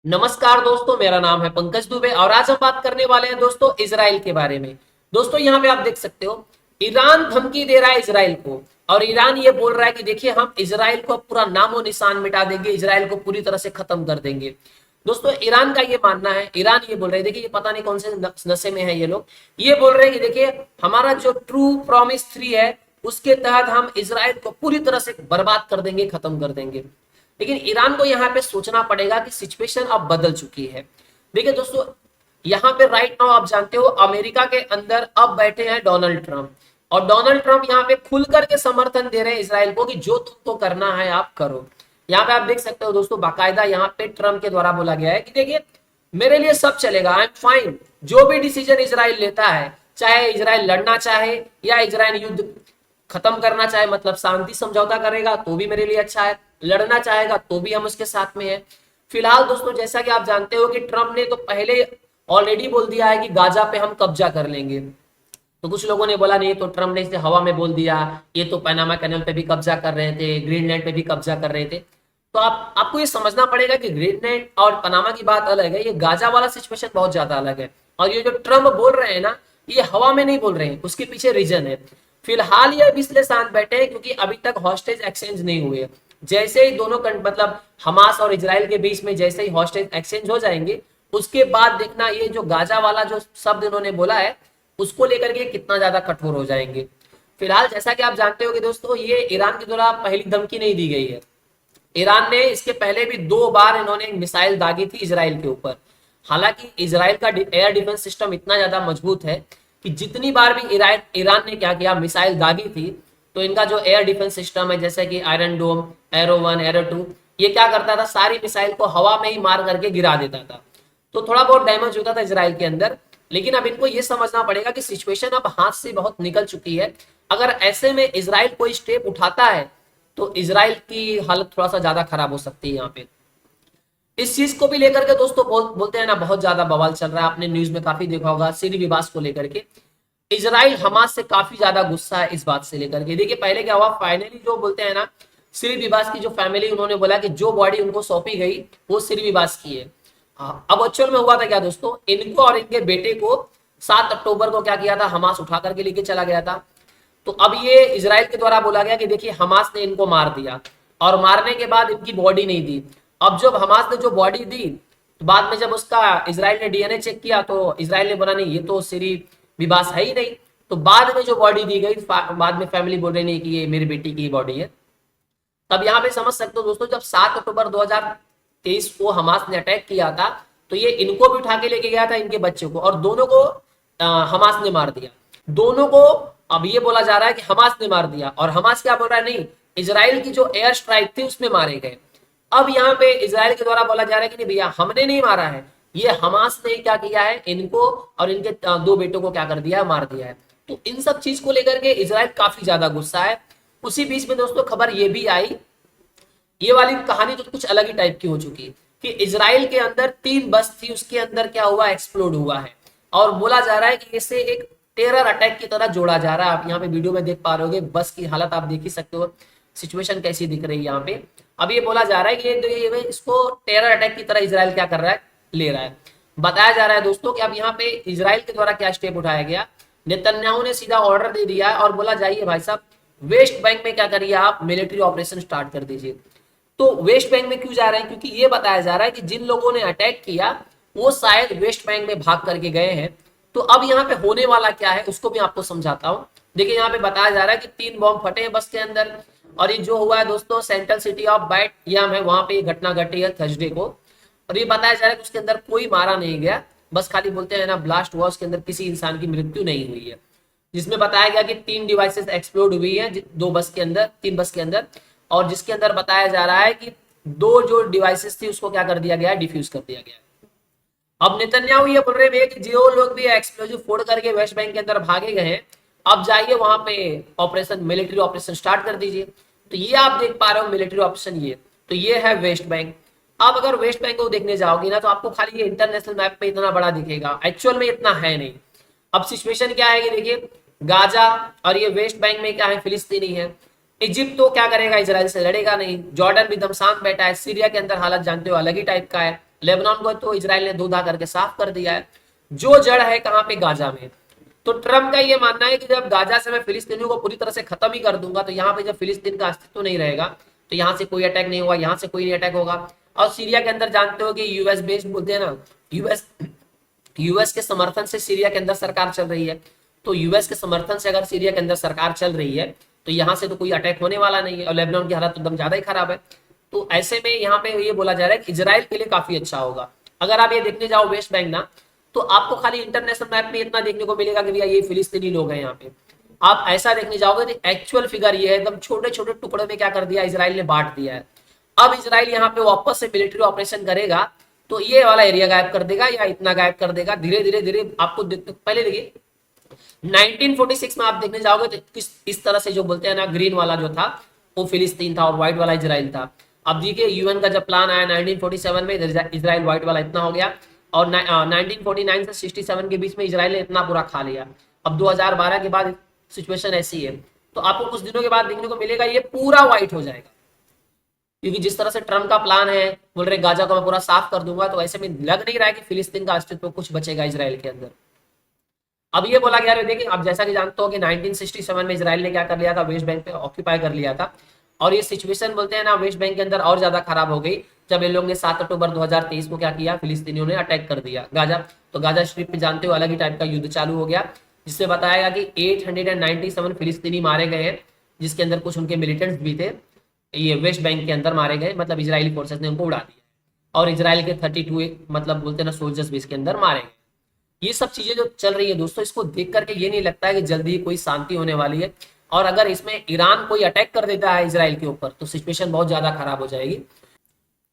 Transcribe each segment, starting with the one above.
नमस्कार दोस्तों, मेरा नाम है पंकज दुबे और आज हम बात करने वाले हैं दोस्तों इजराइल के बारे में। दोस्तों यहाँ पे आप देख सकते हो, ईरान धमकी दे रहा है इजराइल को और ईरान ये बोल रहा है कि देखिए हम इजराइल को पूरा नामो निशान मिटा देंगे, इजराइल को पूरी तरह से खत्म कर देंगे। दोस्तों ईरान का ये मानना है, ईरान ये बोल रहे हैं, देखिए ये पता नहीं कौन से नशे में है ये लोग। ये बोल रहे हैं कि देखिए हमारा जो ट्रू प्रॉमिस 3 है उसके तहत हम इजराइल को पूरी तरह से बर्बाद कर देंगे, खत्म कर देंगे। लेकिन ईरान को यहाँ पे सोचना पड़ेगा कि सिचुएशन अब बदल चुकी है। देखिए दोस्तों, यहाँ पे राइट नाउ आप जानते हो अमेरिका के अंदर अब बैठे हैं डोनाल्ड ट्रंप और डोनाल्ड ट्रंप यहाँ पे खुल करके समर्थन दे रहे हैं इसराइल को कि जो तुमको करना है आप करो। यहाँ पे आप देख सकते हो दोस्तों, बाकायदा यहाँ पे ट्रंप के द्वारा बोला गया है कि देखिए मेरे लिए सब चलेगा, आई एम फाइन, जो भी डिसीजन इसराइल लेता है, चाहे इसराइल लड़ना चाहे या इसराइल युद्ध खत्म करना चाहे, मतलब शांति समझौता करेगा तो भी मेरे लिए अच्छा है, लड़ना चाहेगा तो भी हम उसके साथ में है। फिलहाल दोस्तों जैसा कि आप जानते हो कि ट्रंप ने तो पहले ऑलरेडी बोल दिया है कि गाजा पे हम कब्जा कर लेंगे। तो कुछ लोगों ने बोला नहीं, तो ट्रंप ने इसे हवा में बोल दिया, ये तो पनामा कैनल पे भी कब्जा कर रहे थे, ग्रीनलैंड पे भी कब्जा कर रहे थे। तो आपको ये समझना पड़ेगा कि ग्रीनलैंड और पनामा की बात अलग है, ये गाजा वाला सिचुएशन बहुत ज्यादा अलग है। और ये जो ट्रंप बोल रहे हैं ना, ये हवा में नहीं बोल रहे हैं, उसके पीछे रीजन है। फिलहाल ये इसलिए शांत बैठे हैं क्योंकि अभी तक हॉस्टेज एक्सचेंज नहीं हुए। जैसे ही दोनों मतलब हमास और इजराइल के बीच में जैसे ही हॉस्टेज एक्सचेंज हो जाएंगे, उसके बाद देखना ये जो गाजा वाला जो शब्द इन्होंने बोला है उसको लेकर के कितना ज्यादा कठोर हो जाएंगे। फिलहाल जैसा कि आप जानते हो कि दोस्तों ये ईरान के द्वारा पहली धमकी नहीं दी गई है। ईरान ने इसके पहले भी 2 बार इन्होंने मिसाइल दागी थी इजराइल के ऊपर। हालांकि इजराइल का एयर डिफेंस सिस्टम इतना ज्यादा मजबूत है कि जितनी बार भी ईरान ने क्या किया, मिसाइल दागी थी, तो इनका जो एयर डिफेंस सिस्टम है जैसे कि आयरन डोम, एरो 1, एरो 2, ये क्या करता था, सारी मिसाइल को हवा में ही मार करके गिरा देता था। तो थोड़ा बहुत डैमेज होता था इजराइल के अंदर। लेकिन अब इनको ये समझना पड़ेगा कि सिचुएशन अब हाथ से बहुत निकल चुकी है। अगर ऐसे में इजराइल कोई स्टेप उठाता है तो इजराइल की हालत थोड़ा सा ज्यादा खराब हो सकती है। यहाँ पे इस चीज को भी लेकर के दोस्तों बोलते हैं ना, बहुत ज्यादा बवाल चल रहा है। आपने न्यूज में काफी देखा होगा सीरी विवाद को लेकर के। इजराइल हमास से काफी ज्यादा गुस्सा है इस बात से लेकर के। देखिए पहले क्या हुआ, फाइनली जो बोलते हैं ना, सीरी विवाद की जो फैमिली, उन्होंने बोला कि जो बॉडी उनको सौंपी गई वो सीरी विवाद की है। अब एक्चुअल में हुआ था क्या दोस्तों, इनको और इनके बेटे को 7 अक्टूबर को क्या किया था, हमास उठा करके लेके चला गया था। तो अब ये इजराइल के द्वारा बोला गया कि देखिए हमास ने इनको मार दिया और मारने के बाद इनकी बॉडी नहीं दी। अब जब हमास ने जो बॉडी दी, तो बाद में जब उसका इजराइल ने डीएनए चेक किया तो इजराइल ने बोला नहीं, ये तो सीरी विवास है ही नहीं। तो बाद में जो बॉडी दी गई, बाद में फैमिली बोल रही नहीं कि ये मेरी बेटी की बॉडी है। तब यहाँ पे समझ सकते हो दोस्तों, जब 7 अक्टूबर 2023 को हमास ने अटैक किया था, तो ये इनको भी उठा के लेके गया था, इनके बच्चे को, और दोनों को हमास ने मार दिया। दोनों को अब ये बोला जा रहा है कि हमास ने मार दिया, और हमास क्या बोल रहा है, नहीं, इजराइल की जो एयर स्ट्राइक थी उसमें मारे गए। अब यहाँ पे इजराइल के द्वारा बोला जा रहा है कि नहीं भैया, हमने नहीं मारा है, ये हमास ने क्या किया है, इनको और इनके 2 बेटों को क्या कर दिया है, मार दिया है। तो इन सब चीज को लेकर के इजराइल काफी ज्यादा गुस्सा है। उसी बीच में दोस्तों खबर ये भी आई, ये वाली कहानी तो कुछ अलग ही टाइप की हो चुकी कि इजराइल के अंदर 3 बस थी, उसके अंदर क्या हुआ, एक्सप्लोड हुआ है। और बोला जा रहा है कि इसे एक टेरर अटैक की तरह जोड़ा जा रहा है। आप यहाँ पे वीडियो में देख पा रहे होगे, बस की हालत आप देख ही सकते हो, सिचुएशन कैसी दिख रही है यहाँ पे। अब ये बोला जा रहा है कि ये इसको टेरर अटैक की तरह इजराइल क्या कर रहा है, ले रहा है। बताया जा रहा है दोस्तों कि अब यहाँ पे इजराइल के द्वारा क्या स्टेप उठाया गया, नेतन्याहू ने सीधा ऑर्डर दे दिया और बोला जाइए भाई साहब, वेस्ट बैंक में क्या करिए, आप मिलिट्री ऑपरेशन स्टार्ट कर दीजिए। तो वेस्ट बैंक में क्यों जा रहे हैं, क्योंकि ये बताया जा रहा है कि जिन लोगों ने अटैक किया वो शायद वेस्ट बैंक में भाग करके गए हैं। तो अब यहाँ पे होने वाला क्या है उसको भी आपको समझाता हूँ। देखिए यहाँ पे बताया जा रहा है कि 3 बॉम्ब फटे हैं बस के अंदर। और ये जो हुआ है दोस्तों, सेंट्रल सिटी ऑफ बैट याम है, वहां पे ये घटना घटी है थर्सडे को। और ये बताया जा रहा है कि उसके अंदर कोई मारा नहीं गया, बस खाली बोलते हैं ना ब्लास्ट हुआ, उसके अंदर किसी इंसान की मृत्यु नहीं हुई है। जिसमें बताया गया कि 3 डिवाइसेस एक्सप्लोड हुई है 2 बस के अंदर, 3 बस के अंदर। और जिसके अंदर बताया जा रहा है कि 2 जो डिवाइसेस थी उसको क्या कर दिया गया, डिफ्यूज कर दिया गया। अब नेतन्याहू ये बोल रहे हैं कि जो लोग भी एक्सप्लोजिव फोड़ करके वेस्ट बैंक के अंदर भागे गए हैं, अब जाइए वहां पे ऑपरेशन, मिलिट्री ऑपरेशन स्टार्ट कर दीजिए। तो ये आप देख पा रहे हो मिलिट्री ऑपरेशन, ये तो ये है वेस्ट बैंक। अब अगर वेस्ट बैंक को देखने जाओगे ना, तो आपको खाली ये इंटरनेशनल मैप पे इतना बड़ा दिखेगा, एक्चुअल में इतना है नहीं। अब सिचुएशन क्या है कि देखिए, गाजा और ये वेस्ट बैंक में क्या है, फिलिस्तीनी है। इजिप्ट तो क्या करेगा, इसराइल से लड़ेगा नहीं। जॉर्डन भी दमशान बैठा है। सीरिया के अंदर हालत जानते हो अलग ही टाइप का है। लेबनान को तो इजराइल ने धो-धा करके साफ कर दिया है। जो जड़ है कहां पे, गाजा में। तो ट्रम्प का ये मानना है कि जब गाजा से मैं फिलिस्तीनियों को पूरी तरह से खत्म ही कर दूंगा, तो यहाँ पे जब फिलिस्तीन का अस्तित्व नहीं रहेगा, तो यहाँ से कोई अटैक नहीं होगा, यहाँ से कोई नहीं अटैक होगा। और सीरिया के अंदर जानते हो कि यूएस बेस्ड बोलते हैं ना, यूएस के समर्थन से सीरिया के अंदर सरकार चल रही है। तो यूएस के समर्थन से अगर सीरिया के अंदर सरकार चल रही है, तो यहाँ से तो कोई अटैक होने वाला नहीं है। और लेबनान की हालत एकदम ज्यादा ही खराब है। तो ऐसे में यहाँ पे ये बोला जा रहा है कि इजराइल के लिए काफी अच्छा होगा। अगर आप ये देखने जाओ वेस्ट बैंक ना, तो आपको खाली इंटरनेशनल मैप में इतना देखने को मिलेगा कि भैया ये फिलिस्तीनी लोग हैं यहाँ पे। आप ऐसा देखने जाओगे तो एक्चुअल फिगर ये है, एकदम छोटे छोटे टुकड़े में क्या कर दिया इजराइल ने, बांट दिया है। अब इजराइल यहाँ पे वापस से मिलिट्री ऑपरेशन करेगा, तो ये वाला एरिया गायब कर देगा या इतना गायब कर देगा, धीरे धीरे धीरे आपको पहले देखिए 1946 में आप देखने जाओगे तो इस तरह से जो बोलते हैं ना, ग्रीन वाला जो था वो फिलिस्तीन था और व्हाइट वाला इजराइल था। अब देखिए यूएन का जब प्लान आया 1947 में, इजराइल व्हाइट वाला इतना हो गया, और 1949 से 67 के बीच में इजराइल ने इतना पूरा खा लिया। अब 2012 के बाद सिचुएशन ऐसी है, तो आपको कुछ दिनों के बाद देखने को मिलेगा ये पूरा व्हाइट हो जाएगा। क्योंकि जिस तरह से ट्रम्प का प्लान है, बोल रहे गाजा को मैं पूरा साफ कर दूंगा, तो ऐसे में लग नहीं रहा है कि फिलिस्तीन का अस्तित्व कुछ बचेगा इजराइल के अंदर। अब ये बोला गया, देखिए आप जैसा कि जानते हो कि 1967 में इजराइल ने क्या कर लिया था, वेस्ट बैंक पे ऑक्यूपाई कर लिया था। और ये सिचुएशन बोलते हैं ना वेस्ट बैंक के अंदर और ज्यादा खराब हो गई जब इन लोग ने 7 अक्टूबर 2023 को क्या किया, फिलिस्तीनियों ने अटैक कर दिया गाजा। तो गाजा स्ट्रिप पे जानते हो अलग ही टाइप का युद्ध चालू हो गया, जिससे बताया गया कि 897 फिलिस्तीनी मारे गए हैं, जिसके अंदर कुछ उनके मिलिटेंट्स भी थे। ये वेस्ट बैंक के अंदर मारे गए, मतलब इजरायली फोर्सेस ने उनको उड़ा दिया। और इजराइल के 32 मतलब बोलते हैं ना सोल्जर्स भी इसके अंदर मारे गए। ये सब चीजें जो चल रही है दोस्तों, इसको देख करके ये नहीं लगता है कि जल्दी कोई शांति होने वाली है। और अगर इसमें ईरान कोई अटैक कर देता है इजराइल के ऊपर, तो सिचुएशन बहुत ज्यादा खराब हो जाएगी।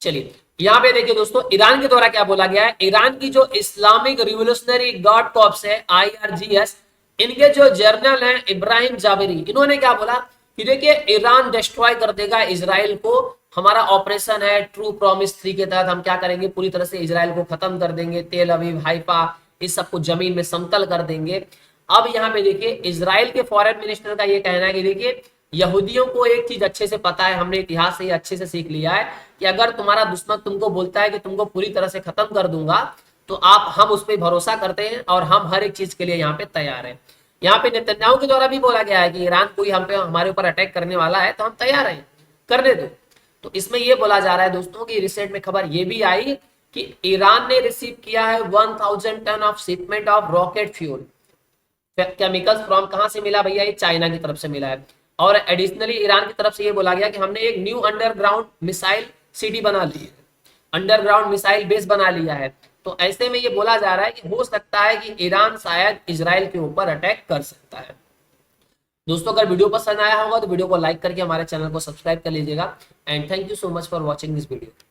चलिए यहाँ पे देखिए दोस्तों, ईरान के द्वारा क्या बोला गया है। ईरान की जो इस्लामिक रिवोल्यूशनरी गार्ड कॉर्प्स है IRGS, इनके जो जनरल हैं इब्राहिम जाबिरी, इन्होंने क्या बोला कि देखिए ईरान डिस्ट्रॉय कर देगा इजराइल को। हमारा ऑपरेशन है ट्रू प्रॉमिस 3 के तहत हम क्या करेंगे, पूरी तरह से इजराइल को खत्म कर देंगे, तेल अवीव, हाइफा, इस सबको जमीन में समतल कर देंगे। अब यहाँ पे देखिए इजराइल के फॉरेन मिनिस्टर का ये कहना है कि देखिए यहूदियों को एक चीज अच्छे से पता है, हमने इतिहास से ये अच्छे से सीख लिया है कि अगर तुम्हारा दुश्मन तुमको बोलता है कि तुमको पूरी तरह से खत्म कर दूंगा, तो हम उस पर भरोसा करते हैं और हम हर एक चीज के लिए यहाँ पे तैयार हैं। यहाँ पे नेतन्याहू के द्वारा भी बोला गया है कि ईरान कोई हम पे हमारे ऊपर अटैक करने वाला है तो हम तैयार हैं, करने दो। तो इसमें ये बोला जा रहा है दोस्तों की रिसेंट में खबर ये भी आई कि ईरान ने रिसीव किया है 1000 ton of shipment of rocket fuel chemicals from, कहां से मिला भैया, ये चाइना की तरफ से मिला है। और एडिशनली ईरान की तरफ से ये बोला गया कि हमने एक न्यू अंडरग्राउंड मिसाइल सिटी बना ली है, अंडरग्राउंड मिसाइल बेस बना लिया है। तो ऐसे में ये बोला जा रहा है कि हो सकता है कि ईरान शायद इजराइल के ऊपर अटैक कर सकता है। दोस्तों अगर वीडियो पसंद आया होगा तो वीडियो को लाइक करके हमारे चैनल को सब्सक्राइब कर लीजिएगा। And thank you so much for watching this video.